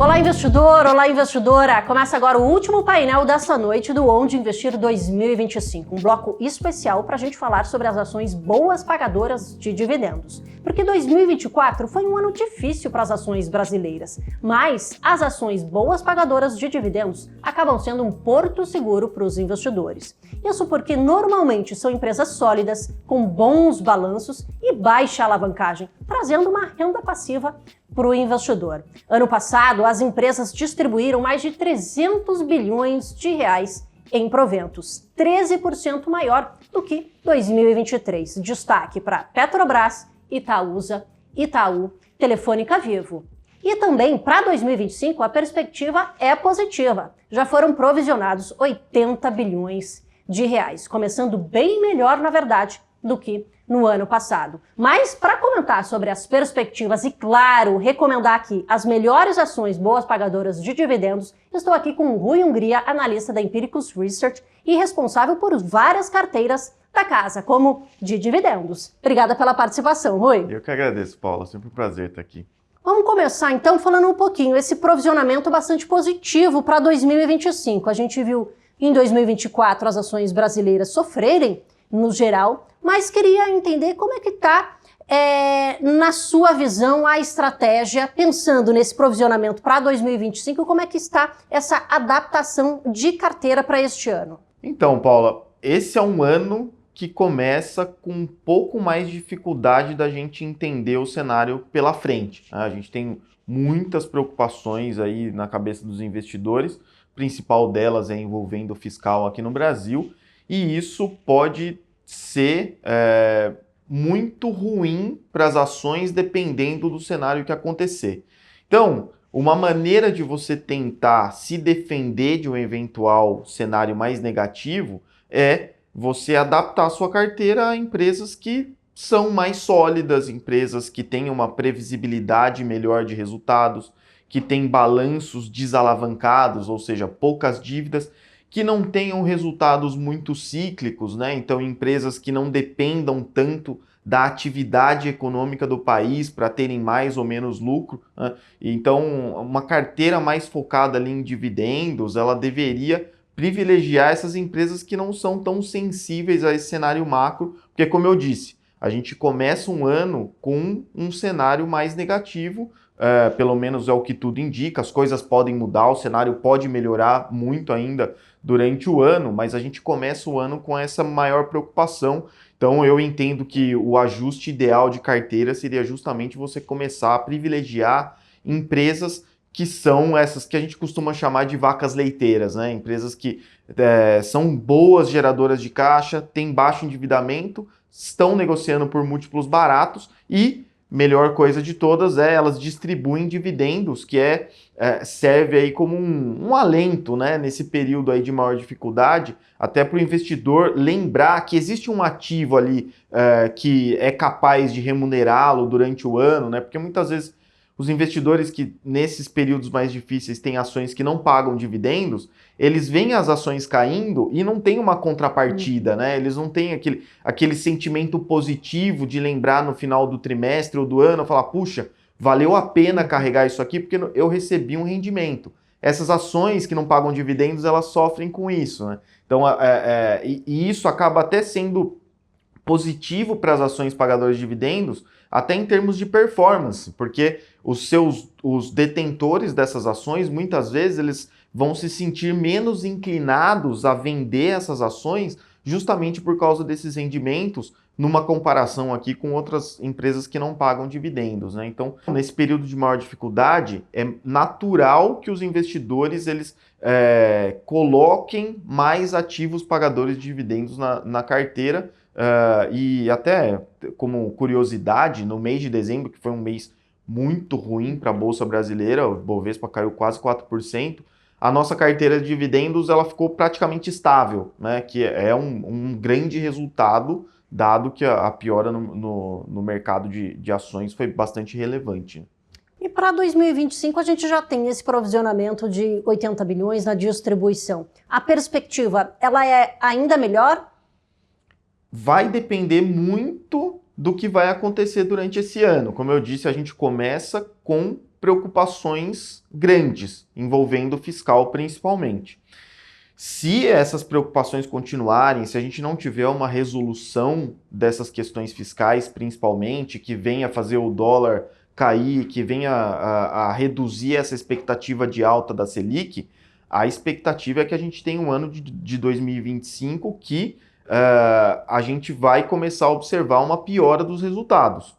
Olá, investidor! Olá, investidora! Começa agora o último painel dessa noite do Onde Investir 2025, um bloco especial para a gente falar sobre as ações boas pagadoras de dividendos. Porque 2024 foi um ano difícil para as ações brasileiras, mas as ações boas pagadoras de dividendos acabam sendo um porto seguro para os investidores. Isso porque normalmente são empresas sólidas, com bons balanços e baixa alavancagem, trazendo uma renda passiva para o investidor. Ano passado, as empresas distribuíram mais de 300 bilhões de reais em proventos, 13% maior do que 2023. Destaque para Petrobras, Itaúsa, Itaú, Telefônica Vivo. E também para 2025 a perspectiva é positiva. Já foram provisionados 80 bilhões de reais, começando bem melhor, na verdade, do que no ano passado. Mas para comentar sobre as perspectivas e, claro, recomendar aqui as melhores ações boas pagadoras de dividendos, estou aqui com o Rui Hungria, analista da Empiricus Research e responsável por várias carteiras da casa, como de dividendos. Obrigada pela participação, Rui. Eu que agradeço, Paula. Sempre um prazer estar aqui. Vamos começar então falando um pouquinho esse provisionamento bastante positivo para 2025. A gente viu em 2024 as ações brasileiras sofrerem no geral, mas queria entender como é que está, na sua visão, a estratégia, pensando nesse provisionamento para 2025, como é que está essa adaptação de carteira para este ano? Então, Paula, esse é um ano que começa com um pouco mais de dificuldade da gente entender o cenário pela frente. A gente tem muitas preocupações aí na cabeça dos investidores, a principal delas é envolvendo o fiscal aqui no Brasil, e isso pode ser muito ruim para as ações dependendo do cenário que acontecer. Então, uma maneira de você tentar se defender de um eventual cenário mais negativo é você adaptar a sua carteira a empresas que são mais sólidas, empresas que têm uma previsibilidade melhor de resultados, que têm balanços desalavancados, ou seja, poucas dívidas, que não tenham resultados muito cíclicos, né? Então, empresas que não dependam tanto da atividade econômica do país para terem mais ou menos lucro, né? Então, uma carteira mais focada ali em dividendos, ela deveria privilegiar essas empresas que não são tão sensíveis a esse cenário macro, porque, como eu disse, a gente começa um ano com um cenário mais negativo, pelo menos é o que tudo indica, as coisas podem mudar, o cenário pode melhorar muito ainda durante o ano, mas a gente começa o ano com essa maior preocupação. Então eu entendo que o ajuste ideal de carteira seria justamente você começar a privilegiar empresas que são essas que a gente costuma chamar de vacas leiteiras, né? Empresas que são boas geradoras de caixa, têm baixo endividamento, estão negociando por múltiplos baratos e melhor coisa de todas elas distribuem dividendos, que serve aí como um alento, né, nesse período aí de maior dificuldade, até para o investidor lembrar que existe um ativo ali que é capaz de remunerá-lo durante o ano, né, porque muitas vezes os investidores que nesses períodos mais difíceis têm ações que não pagam dividendos, eles veem as ações caindo e não tem uma contrapartida, né? Eles não têm aquele sentimento positivo de lembrar no final do trimestre ou do ano, falar, puxa, valeu a pena carregar isso aqui porque eu recebi um rendimento. Essas ações que não pagam dividendos, elas sofrem com isso, né? Então, e isso acaba até sendo positivo para as ações pagadoras de dividendos, até em termos de performance, porque os detentores dessas ações, muitas vezes, eles vão se sentir menos inclinados a vender essas ações justamente por causa desses rendimentos, numa comparação aqui com outras empresas que não pagam dividendos, né? Então, nesse período de maior dificuldade, é natural que os investidores eles coloquem mais ativos pagadores de dividendos na carteira, e até como curiosidade, no mês de dezembro, que foi um mês muito ruim para a Bolsa Brasileira, o Bovespa caiu quase 4%, a nossa carteira de dividendos ela ficou praticamente estável, né? Que é um grande resultado, dado que a piora no mercado de ações foi bastante relevante. E para 2025 a gente já tem esse provisionamento de 80 bilhões na distribuição. A perspectiva, ela é ainda melhor? Vai depender muito do que vai acontecer durante esse ano. Como eu disse, a gente começa com preocupações grandes, envolvendo o fiscal principalmente. Se essas preocupações continuarem, se a gente não tiver uma resolução dessas questões fiscais, principalmente, que venha fazer o dólar cair, que venha a reduzir essa expectativa de alta da Selic, a expectativa é que a gente tenha um ano de 2025 que a gente vai começar a observar uma piora dos resultados.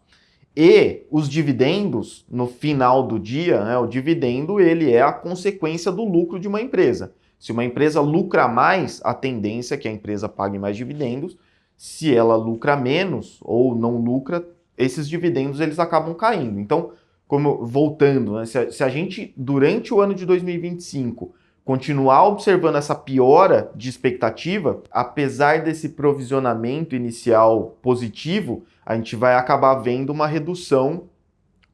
E os dividendos, no final do dia, né, o dividendo ele é a consequência do lucro de uma empresa. Se uma empresa lucra mais, a tendência é que a empresa pague mais dividendos. Se ela lucra menos ou não lucra, esses dividendos eles acabam caindo. Então, voltando, né, se a gente, durante o ano de 2025, continuar observando essa piora de expectativa, apesar desse provisionamento inicial positivo, a gente vai acabar vendo uma redução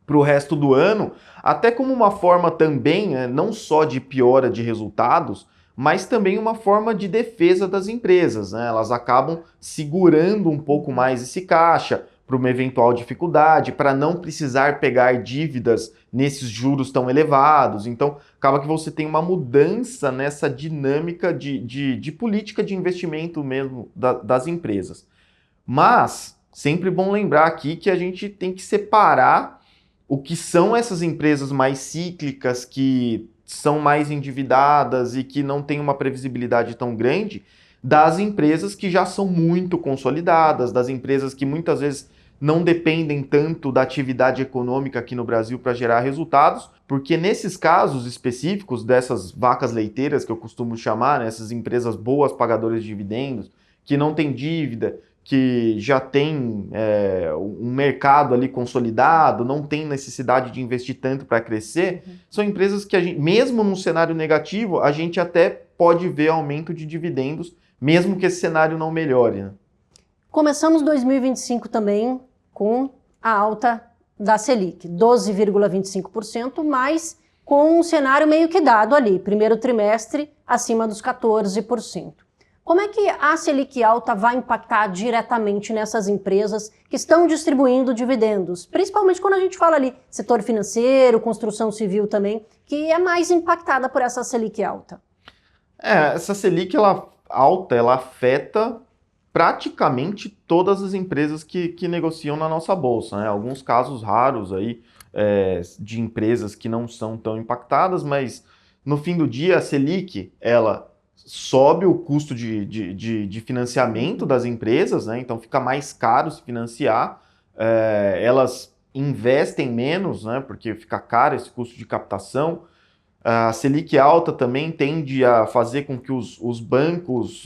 para o resto do ano, até como uma forma também, né, não só de piora de resultados, mas também uma forma de defesa das empresas, né? Elas acabam segurando um pouco mais esse caixa para uma eventual dificuldade, para não precisar pegar dívidas nesses juros tão elevados. Então, acaba que você tem uma mudança nessa dinâmica de política de investimento mesmo das empresas. Mas, sempre bom lembrar aqui que a gente tem que separar o que são essas empresas mais cíclicas, que são mais endividadas e que não têm uma previsibilidade tão grande, das empresas que já são muito consolidadas, das empresas que muitas vezes não dependem tanto da atividade econômica aqui no Brasil para gerar resultados, porque nesses casos específicos dessas vacas leiteiras que eu costumo chamar, né, essas empresas boas pagadoras de dividendos, que não têm dívida, que já tem um mercado ali consolidado, não tem necessidade de investir tanto para crescer, são empresas que a gente, mesmo num cenário negativo, a gente até pode ver aumento de dividendos, mesmo que esse cenário não melhore, né? Começamos 2025 também com a alta da Selic, 12,25%, mas com um cenário meio que dado ali, primeiro trimestre acima dos 14%. Como é que a Selic alta vai impactar diretamente nessas empresas que estão distribuindo dividendos? Principalmente quando a gente fala ali setor financeiro, construção civil também, que é mais impactada por essa Selic alta. Essa Selic alta, ela afeta praticamente todas as empresas que negociam na nossa bolsa, né? Alguns casos raros aí de empresas que não são tão impactadas, mas no fim do dia a Selic, ela sobe o custo de financiamento das empresas, né? Então fica mais caro se financiar, elas investem menos, né? Porque fica caro esse custo de captação. A Selic alta também tende a fazer com que os bancos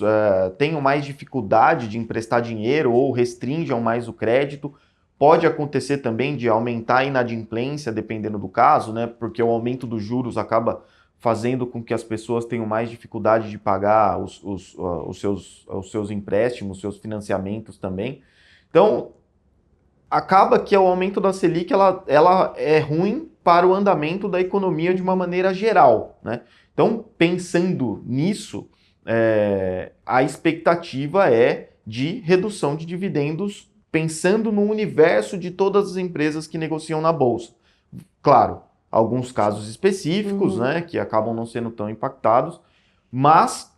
tenham mais dificuldade de emprestar dinheiro ou restringam mais o crédito. Pode acontecer também de aumentar a inadimplência, dependendo do caso, né? Porque o aumento dos juros acaba fazendo com que as pessoas tenham mais dificuldade de pagar os seus empréstimos, os seus financiamentos também. Então, acaba que o aumento da Selic ela é ruim para o andamento da economia de uma maneira geral, né? Então, pensando nisso, a expectativa é de redução de dividendos, pensando no universo de todas as empresas que negociam na Bolsa. Claro, alguns casos específicos, né, que acabam não sendo tão impactados, mas,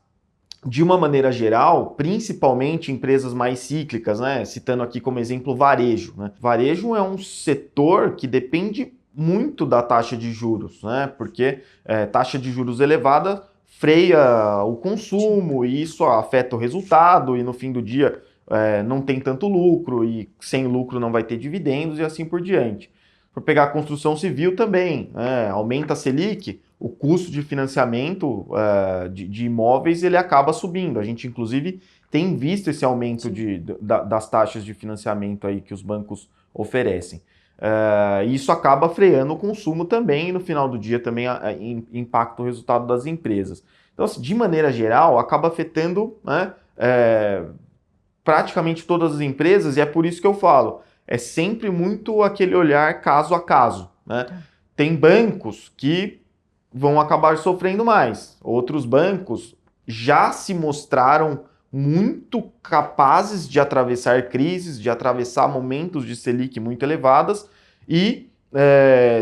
de uma maneira geral, principalmente empresas mais cíclicas, né, citando aqui como exemplo varejo, né? Varejo é um setor que depende muito da taxa de juros, né, porque taxa de juros elevada freia o consumo e isso afeta o resultado e no fim do dia não tem tanto lucro e sem lucro não vai ter dividendos e assim por diante. Para pegar a construção civil também, aumenta a Selic, o custo de financiamento de imóveis ele acaba subindo. A gente, inclusive, tem visto esse aumento das taxas de financiamento aí que os bancos oferecem. Isso acaba freando o consumo também e, no final do dia, também impacta o resultado das empresas. Então, assim, de maneira geral, acaba afetando, né, praticamente todas as empresas e é por isso que eu falo, é sempre muito aquele olhar caso a caso, né? Tem bancos que vão acabar sofrendo mais. Outros bancos já se mostraram muito capazes de atravessar crises, de atravessar momentos de Selic muito elevadas e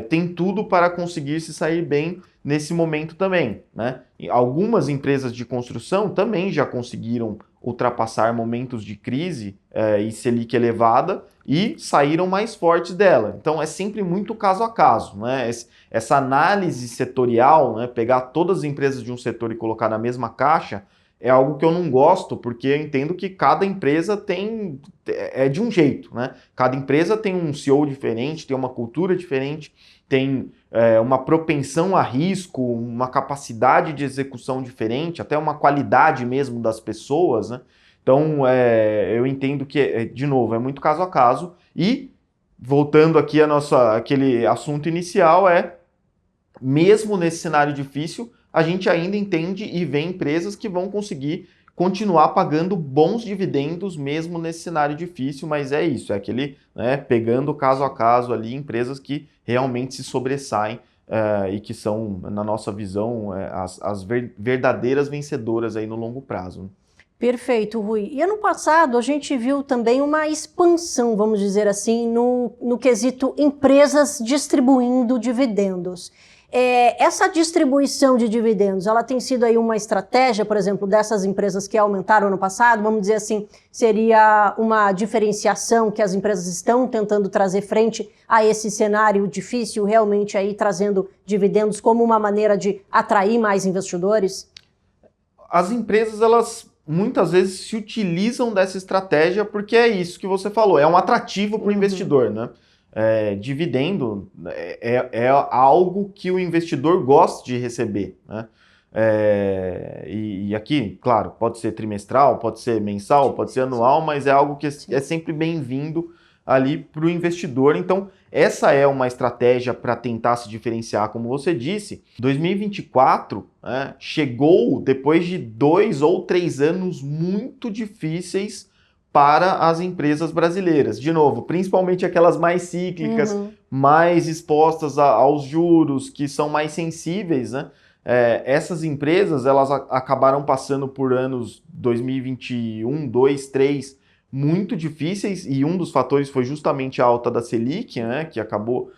tem tudo para conseguir se sair bem nesse momento também, né? E algumas empresas de construção também já conseguiram ultrapassar momentos de crise e Selic elevada e saíram mais fortes dela. Então é sempre muito caso a caso, né? Essa análise setorial, né? Pegar todas as empresas de um setor e colocar na mesma caixa é algo que eu não gosto, porque eu entendo que cada empresa é de um jeito, né? Cada empresa tem um CEO diferente, tem uma cultura diferente, tem uma propensão a risco, uma capacidade de execução diferente, até uma qualidade mesmo das pessoas, né? Então, eu entendo que, de novo, é muito caso a caso. E, voltando aqui aquele assunto inicial, mesmo nesse cenário difícil, a gente ainda entende e vê empresas que vão conseguir continuar pagando bons dividendos mesmo nesse cenário difícil, mas é isso, é aquele, né, pegando caso a caso ali, empresas que realmente se sobressaem e que são, na nossa visão, as verdadeiras vencedoras aí no longo prazo. Perfeito, Rui. E ano passado a gente viu também uma expansão, vamos dizer assim, no quesito empresas distribuindo dividendos. Essa distribuição de dividendos, ela tem sido aí uma estratégia, por exemplo, dessas empresas que aumentaram ano passado, vamos dizer assim, seria uma diferenciação que as empresas estão tentando trazer frente a esse cenário difícil, realmente aí trazendo dividendos como uma maneira de atrair mais investidores? As empresas, elas muitas vezes se utilizam dessa estratégia porque é isso que você falou, é um atrativo para o investidor, né? Dividendo é algo que o investidor gosta de receber, né? E aqui, claro, pode ser trimestral, pode ser mensal, pode ser anual, mas é algo que é sempre bem-vindo ali para o investidor. Então, essa é uma estratégia para tentar se diferenciar, como você disse. 2024 chegou depois de 2 ou 3 anos muito difíceis para as empresas brasileiras. De novo, principalmente aquelas mais cíclicas, mais expostas aos juros, que são mais sensíveis, né? Essas empresas, elas acabaram passando por anos 2021, 2, 3, muito difíceis, e um dos fatores foi justamente a alta da Selic, né, que acabou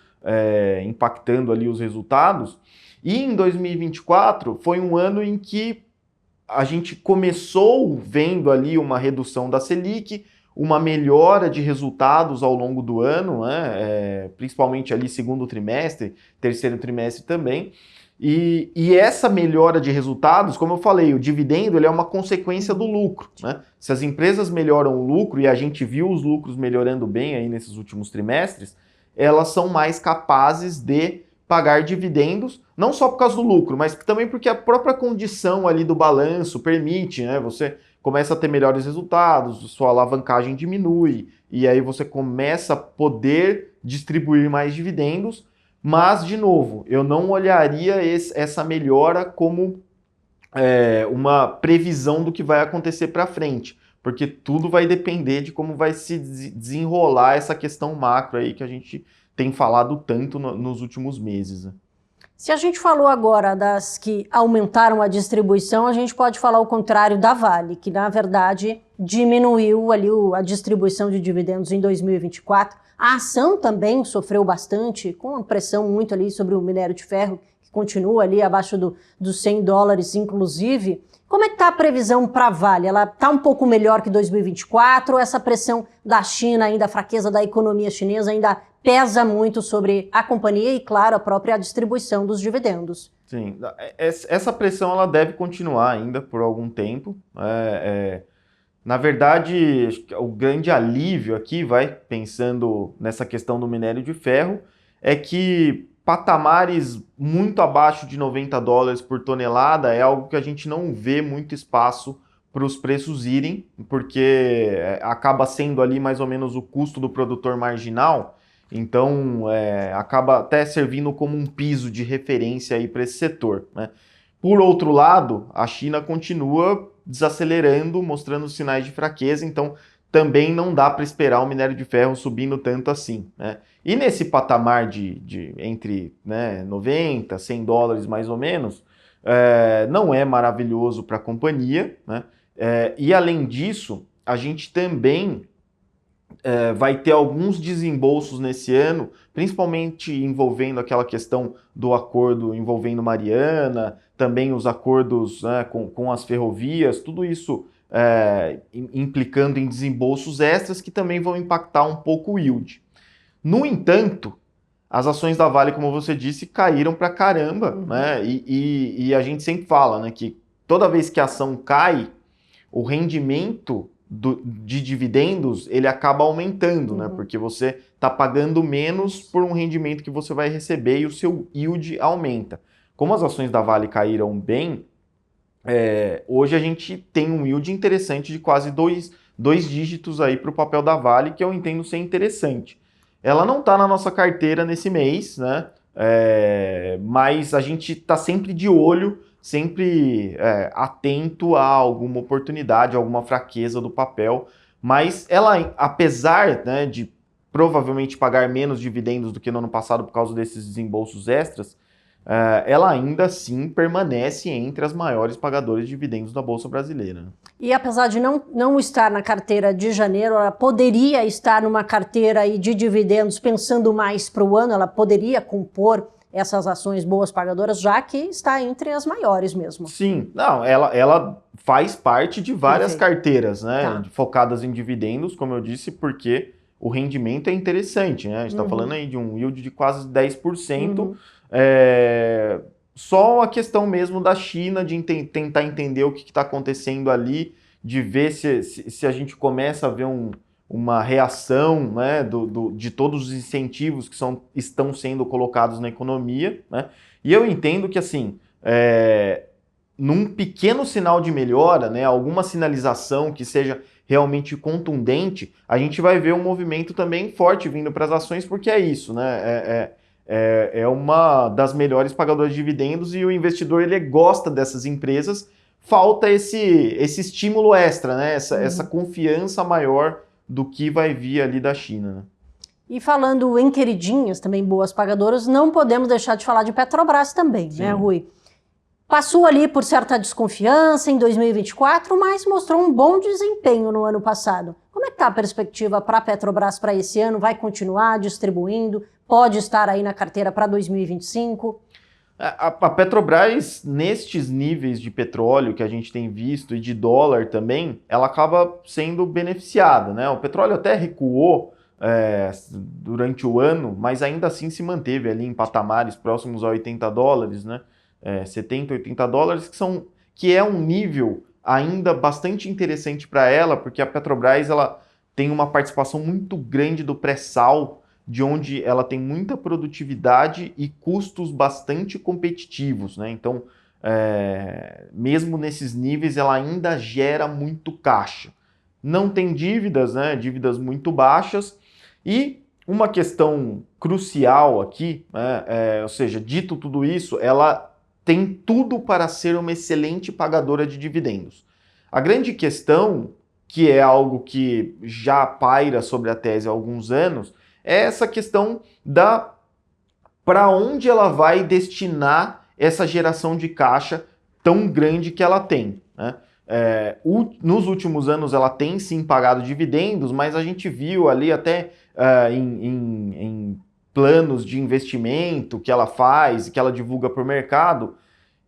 impactando ali os resultados. E em 2024 foi um ano em que a gente começou vendo ali uma redução da Selic, uma melhora de resultados ao longo do ano, né? Principalmente ali segundo trimestre, terceiro trimestre também. E essa melhora de resultados, como eu falei, o dividendo ele é uma consequência do lucro, né? Se as empresas melhoram o lucro, e a gente viu os lucros melhorando bem aí nesses últimos trimestres, elas são mais capazes de pagar dividendos, não só por causa do lucro, mas também porque a própria condição ali do balanço permite, né? Você começa a ter melhores resultados, sua alavancagem diminui, e aí você começa a poder distribuir mais dividendos, mas, de novo, eu não olharia essa melhora como uma previsão do que vai acontecer para frente, porque tudo vai depender de como vai se desenrolar essa questão macro aí que a gente tem falado tanto nos últimos meses, né? Se a gente falou agora das que aumentaram a distribuição, a gente pode falar o contrário da Vale, que na verdade diminuiu ali a distribuição de dividendos em 2024. A ação também sofreu bastante, com uma pressão muito ali sobre o minério de ferro, que continua ali abaixo dos $100, inclusive. Como é que está a previsão para a Vale? Ela está um pouco melhor que 2024? Ou essa pressão da China, ainda a fraqueza da economia chinesa, ainda pesa muito sobre a companhia e, claro, a própria distribuição dos dividendos? Sim, essa pressão ela deve continuar ainda por algum tempo. Na verdade, o grande alívio aqui, pensando nessa questão do minério de ferro, é que patamares muito abaixo de $90 por tonelada é algo que a gente não vê muito espaço para os preços irem, porque acaba sendo ali mais ou menos o custo do produtor marginal, então acaba até servindo como um piso de referência aí para esse setor, né? Por outro lado, a China continua desacelerando, mostrando sinais de fraqueza, então também não dá para esperar o minério de ferro subindo tanto assim, né? E nesse patamar de entre, né, 90, $100 mais ou menos, não é maravilhoso para a companhia, né? E além disso, a gente também vai ter alguns desembolsos nesse ano, principalmente envolvendo aquela questão do acordo envolvendo Mariana, também os acordos, né, com as ferrovias, tudo isso implicando em desembolsos extras que também vão impactar um pouco o yield. No entanto, as ações da Vale, como você disse, caíram pra caramba, né? E a gente sempre fala, né, que toda vez que a ação cai, o rendimento de dividendos ele acaba aumentando, né? Porque você está pagando menos por um rendimento que você vai receber e o seu yield aumenta. Como as ações da Vale caíram bem, hoje a gente tem um yield interessante de quase dois dígitos aí para o papel da Vale, que eu entendo ser interessante. Ela não está na nossa carteira nesse mês, né? Mas a gente está sempre de olho, sempre atento a alguma oportunidade, alguma fraqueza do papel. Mas ela, apesar, né, de provavelmente pagar menos dividendos do que no ano passado por causa desses desembolsos extras, ela ainda assim permanece entre as maiores pagadoras de dividendos da Bolsa Brasileira. E apesar de não estar na carteira de janeiro, ela poderia estar numa carteira aí de dividendos pensando mais para o ano, ela poderia compor essas ações boas pagadoras, já que está entre as maiores mesmo. Sim, não, ela faz parte de várias carteiras, né, focadas em dividendos, como eu disse, porque o rendimento é interessante, né? A gente está falando aí de um yield de quase 10%. Só a questão mesmo da China, de tentar entender o que está acontecendo ali, de ver se a gente começa a ver uma reação, né, de todos os incentivos que estão sendo colocados na economia, né? E eu entendo que, assim, num pequeno sinal de melhora, né, alguma sinalização que seja realmente contundente, a gente vai ver um movimento também forte vindo para as ações, porque é isso, né? É uma das melhores pagadoras de dividendos e o investidor ele gosta dessas empresas. Falta esse estímulo extra, né? Essa confiança maior do que vai vir ali da China, né? E falando em queridinhas, também boas pagadoras, não podemos deixar de falar de Petrobras também, né, Rui? Passou ali por certa desconfiança em 2024, mas mostrou um bom desempenho no ano passado. Como é que está a perspectiva para a Petrobras para esse ano? Vai continuar distribuindo? Pode estar aí na carteira para 2025? A Petrobras, nestes níveis de petróleo que a gente tem visto e de dólar também, ela acaba sendo beneficiada, né? O petróleo até recuou durante o ano, mas ainda assim se manteve ali em patamares próximos a $80, né? 70, 80 dólares, que é um nível ainda bastante interessante para ela, porque a Petrobras ela tem uma participação muito grande do pré-sal, de onde ela tem muita produtividade e custos bastante competitivos, né? Então, mesmo nesses níveis, ela ainda gera muito caixa. Não tem dívidas, né? Dívidas muito baixas. E uma questão crucial aqui, ou seja, dito tudo isso, ela tem tudo para ser uma excelente pagadora de dividendos. A grande questão, que é algo que já paira sobre a tese há alguns anos, é essa questão para onde ela vai destinar essa geração de caixa tão grande que ela tem, né? Nos últimos anos ela tem sim pagado dividendos, mas a gente viu ali até em planos de investimento que ela faz, que ela divulga para o mercado,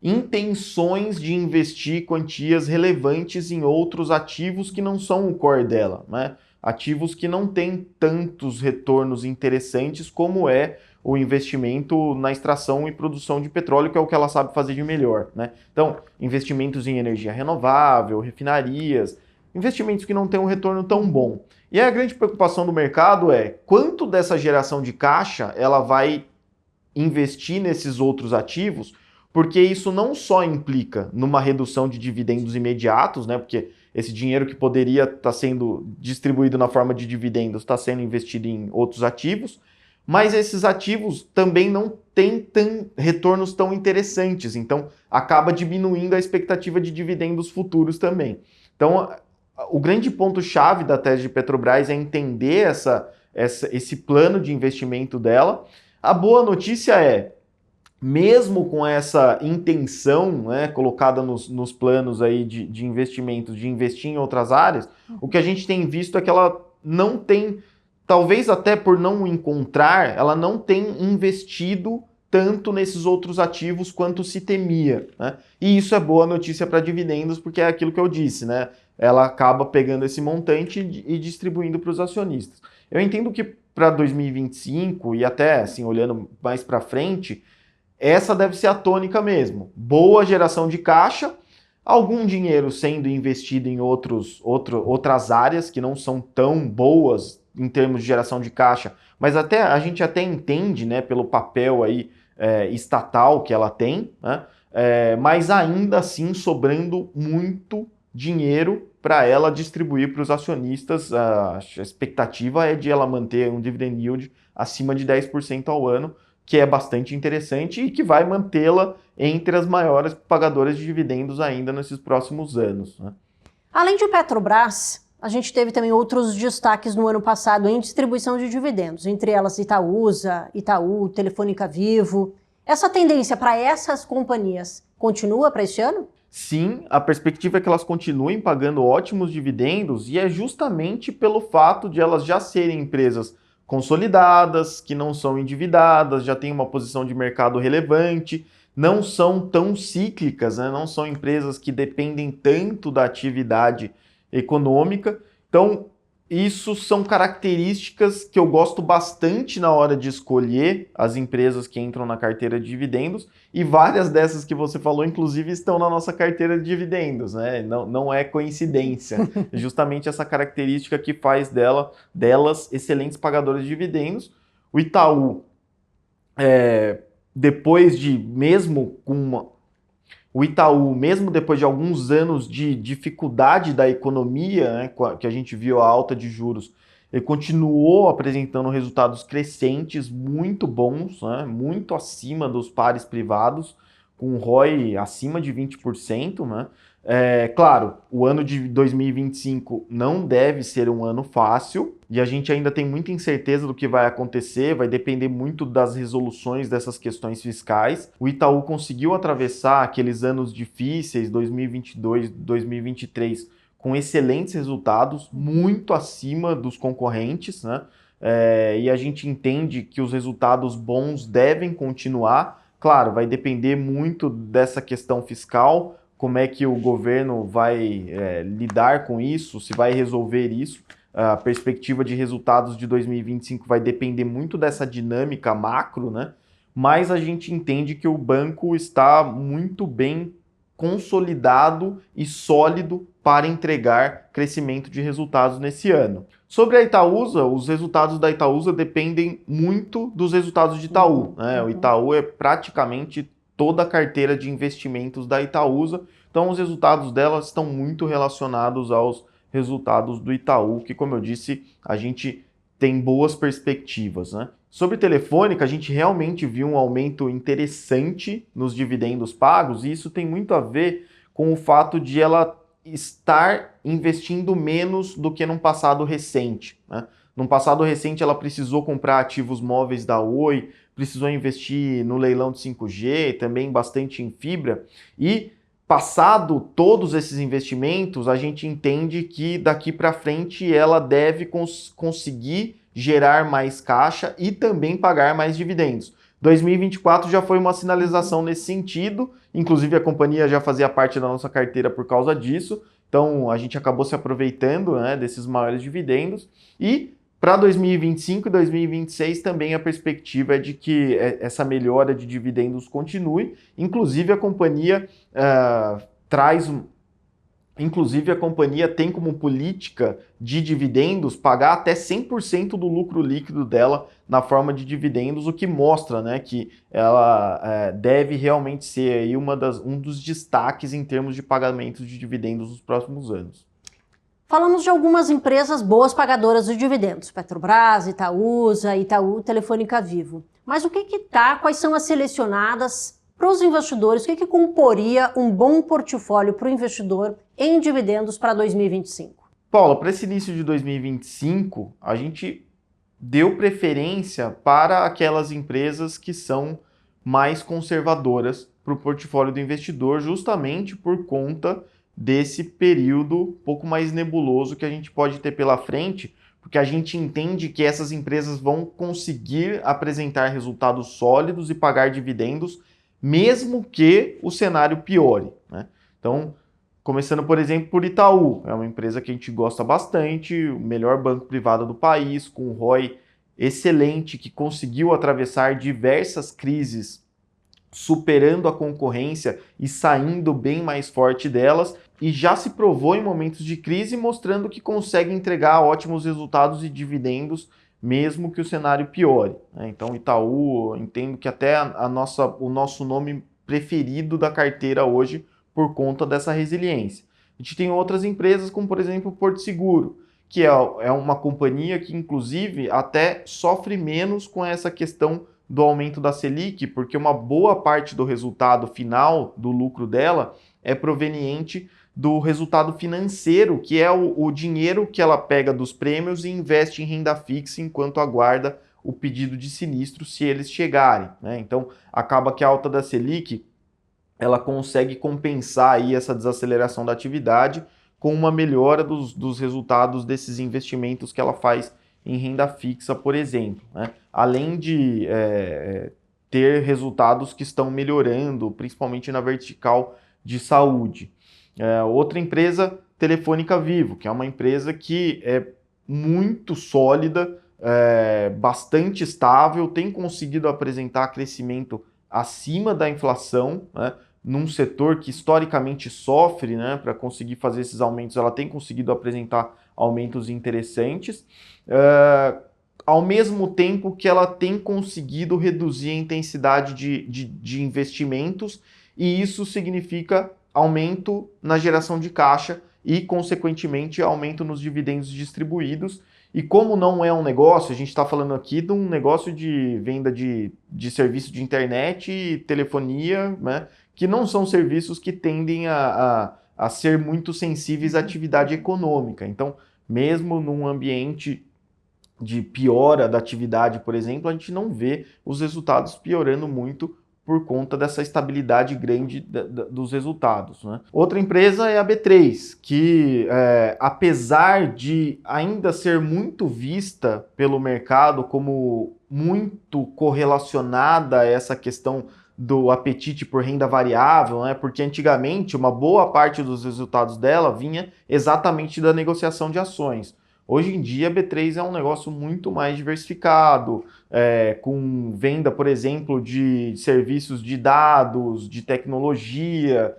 intenções de investir quantias relevantes em outros ativos que não são o core dela, né? Ativos que não têm tantos retornos interessantes como é o investimento na extração e produção de petróleo, que é o que ela sabe fazer de melhor, né? Então, investimentos em energia renovável, refinarias, investimentos que não têm um retorno tão bom. E a grande preocupação do mercado é quanto dessa geração de caixa ela vai investir nesses outros ativos, porque isso não só implica numa redução de dividendos imediatos, né? Porque esse dinheiro que poderia estar sendo distribuído na forma de dividendos está sendo investido em outros ativos, mas esses ativos também não têm retornos tão interessantes, então acaba diminuindo a expectativa de dividendos futuros também. Então, o grande ponto-chave da tese de Petrobras é entender esse plano de investimento dela. A boa notícia é, mesmo com essa intenção, né, colocada nos planos aí de investimento, de investir em outras áreas, o que a gente tem visto é que ela não tem, talvez até por não encontrar, ela não tem investido tanto nesses outros ativos quanto se temia, né? E isso é boa notícia para dividendos, porque é aquilo que eu disse, né? Ela acaba pegando esse montante e distribuindo para os acionistas. Eu entendo que para 2025 e até assim olhando mais para frente, essa deve ser a tônica mesmo. Boa geração de caixa, algum dinheiro sendo investido em outras áreas que não são tão boas em termos de geração de caixa, mas até a gente até entende, né, pelo papel aí estatal que ela tem, né, mas ainda assim sobrando muito dinheiro para ela distribuir para os acionistas. A expectativa é de ela manter um dividend yield acima de 10% ao ano, que é bastante interessante e que vai mantê-la entre as maiores pagadoras de dividendos ainda nesses próximos anos, né? Além de Petrobras, a gente teve também outros destaques no ano passado em distribuição de dividendos, entre elas Itaúsa, Itaú, Telefônica Vivo. Essa tendência para essas companhias continua para este ano? Sim, a perspectiva é que elas continuem pagando ótimos dividendos e é justamente pelo fato de elas já serem empresas consolidadas, que não são endividadas, já têm uma posição de mercado relevante, não são tão cíclicas, né? Não são empresas que dependem tanto da atividade econômica. Então, isso são características que eu gosto bastante na hora de escolher as empresas que entram na carteira de dividendos, e várias dessas que você falou, inclusive, estão na nossa carteira de dividendos, né? Não é coincidência. É justamente essa característica que faz delas excelentes pagadoras de dividendos. O Itaú, o Itaú, mesmo depois de alguns anos de dificuldade da economia, né, que a gente viu a alta de juros, ele continuou apresentando resultados crescentes muito bons, né, muito acima dos pares privados, com um ROI acima de 20%, né? Claro, o ano de 2025 não deve ser um ano fácil e a gente ainda tem muita incerteza do que vai acontecer, vai depender muito das resoluções dessas questões fiscais. O Itaú conseguiu atravessar aqueles anos difíceis, 2022, 2023, com excelentes resultados, muito acima dos concorrentes, né? E a gente entende que os resultados bons devem continuar. Claro, vai depender muito dessa questão fiscal, como é que o governo vai lidar com isso, se vai resolver isso. A perspectiva de resultados de 2025 vai depender muito dessa dinâmica macro, né? Mas a gente entende que o banco está muito bem consolidado e sólido para entregar crescimento de resultados nesse ano. Sobre a Itaúsa, os resultados da Itaúsa dependem muito dos resultados de Itaú, né? O Itaú é praticamente toda a carteira de investimentos da Itaúsa, então os resultados dela estão muito relacionados aos resultados do Itaú, que, como eu disse, a gente tem boas perspectivas, né? Sobre Telefônica, a gente realmente viu um aumento interessante nos dividendos pagos, e isso tem muito a ver com o fato de ela estar investindo menos do que num passado recente, né? Num passado recente, ela precisou comprar ativos móveis da Oi, precisou investir no leilão de 5G, também bastante em fibra, e passado todos esses investimentos, a gente entende que daqui para frente ela deve conseguir gerar mais caixa e também pagar mais dividendos. 2024 já foi uma sinalização nesse sentido, inclusive a companhia já fazia parte da nossa carteira por causa disso, então a gente acabou se aproveitando, né, desses maiores dividendos. E para 2025 e 2026 também a perspectiva é de que essa melhora de dividendos continue. Inclusive a companhia tem como política de dividendos pagar até 100% do lucro líquido dela na forma de dividendos, o que mostra, né, que ela deve realmente ser aí um dos destaques em termos de pagamentos de dividendos nos próximos anos. Falamos de algumas empresas boas pagadoras de dividendos, Petrobras, Itaúsa, Itaú, Telefônica Vivo. Mas quais são as selecionadas para os investidores? O que comporia um bom portfólio para o investidor em dividendos para 2025? Paula, para esse início de 2025, a gente deu preferência para aquelas empresas que são mais conservadoras para o portfólio do investidor, justamente por conta desse período um pouco mais nebuloso que a gente pode ter pela frente, porque a gente entende que essas empresas vão conseguir apresentar resultados sólidos e pagar dividendos, mesmo que o cenário piore, né? Então, começando, por exemplo, por Itaú, é uma empresa que a gente gosta bastante, o melhor banco privado do país, com um ROI excelente, que conseguiu atravessar diversas crises, superando a concorrência e saindo bem mais forte delas, e já se provou em momentos de crise, mostrando que consegue entregar ótimos resultados e dividendos, mesmo que o cenário piore, né? Então, Itaú, entendo que até o nosso nome preferido da carteira hoje, por conta dessa resiliência. A gente tem outras empresas, como por exemplo o Porto Seguro, que é uma companhia que inclusive até sofre menos com essa questão do aumento da Selic, porque uma boa parte do resultado final do lucro dela é proveniente do resultado financeiro, que é o dinheiro que ela pega dos prêmios e investe em renda fixa enquanto aguarda o pedido de sinistro se eles chegarem, né? Então acaba que a alta da Selic ela consegue compensar aí essa desaceleração da atividade com uma melhora dos resultados desses investimentos que ela faz em renda fixa, por exemplo, né? Além de ter resultados que estão melhorando, principalmente na vertical de saúde. Outra empresa, Telefônica Vivo, que é uma empresa que é muito sólida, bastante estável, tem conseguido apresentar crescimento acima da inflação, né? Num setor que historicamente sofre, né? Para conseguir fazer esses aumentos, ela tem conseguido apresentar aumentos interessantes, ao mesmo tempo que ela tem conseguido reduzir a intensidade de investimentos, e isso significa aumento na geração de caixa e, consequentemente, aumento nos dividendos distribuídos. E como não é um negócio, a gente está falando aqui de um negócio de venda de serviço de internet e telefonia, né, que não são serviços que tendem a ser muito sensíveis à atividade econômica. Então, mesmo num ambiente de piora da atividade, por exemplo, a gente não vê os resultados piorando muito por conta dessa estabilidade grande dos resultados, né? Outra empresa é a B3, que apesar de ainda ser muito vista pelo mercado como muito correlacionada a essa questão do apetite por renda variável, né? Porque antigamente uma boa parte dos resultados dela vinha exatamente da negociação de ações. Hoje em dia, a B3 é um negócio muito mais diversificado, com venda, por exemplo, de serviços de dados, de tecnologia,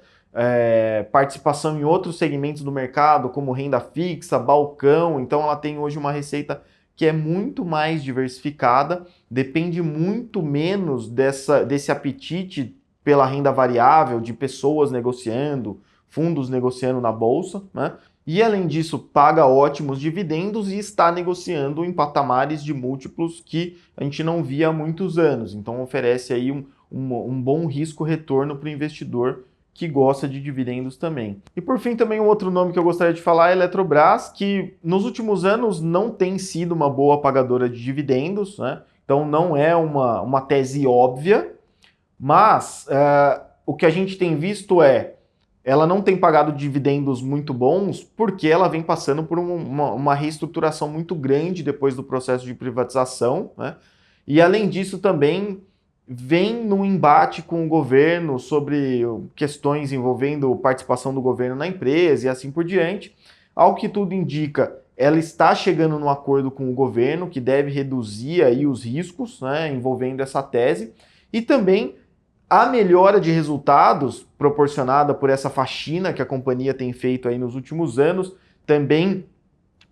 participação em outros segmentos do mercado, como renda fixa, balcão. Então, ela tem hoje uma receita que é muito mais diversificada, depende muito menos desse apetite pela renda variável, de pessoas negociando, fundos negociando na bolsa, né? E, além disso, paga ótimos dividendos e está negociando em patamares de múltiplos que a gente não via há muitos anos. Então, oferece aí um bom risco-retorno para o investidor que gosta de dividendos também. E, por fim, também um outro nome que eu gostaria de falar é a Eletrobras, que nos últimos anos não tem sido uma boa pagadora de dividendos, né? Então, não é uma tese óbvia, mas o que a gente tem visto ela não tem pagado dividendos muito bons porque ela vem passando por uma reestruturação muito grande depois do processo de privatização, né? E, além disso, também vem num embate com o governo sobre questões envolvendo participação do governo na empresa e assim por diante. Ao que tudo indica, ela está chegando num acordo com o governo que deve reduzir aí os riscos, né, envolvendo essa tese, e também a melhora de resultados proporcionada por essa faxina que a companhia tem feito aí nos últimos anos, também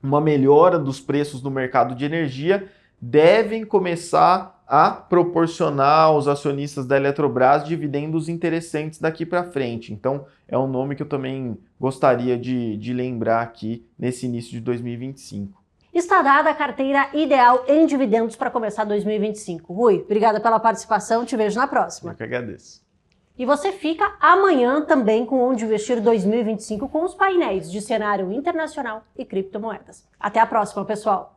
uma melhora dos preços no mercado de energia, devem começar a proporcionar aos acionistas da Eletrobras dividendos interessantes daqui para frente. Então, é um nome que eu também gostaria de lembrar aqui nesse início de 2025. Está dada a carteira ideal em dividendos para começar 2025. Rui, obrigada pela participação, te vejo na próxima. Eu que agradeço. E você fica amanhã também com Onde Investir 2025 com os painéis de cenário internacional e criptomoedas. Até a próxima, pessoal!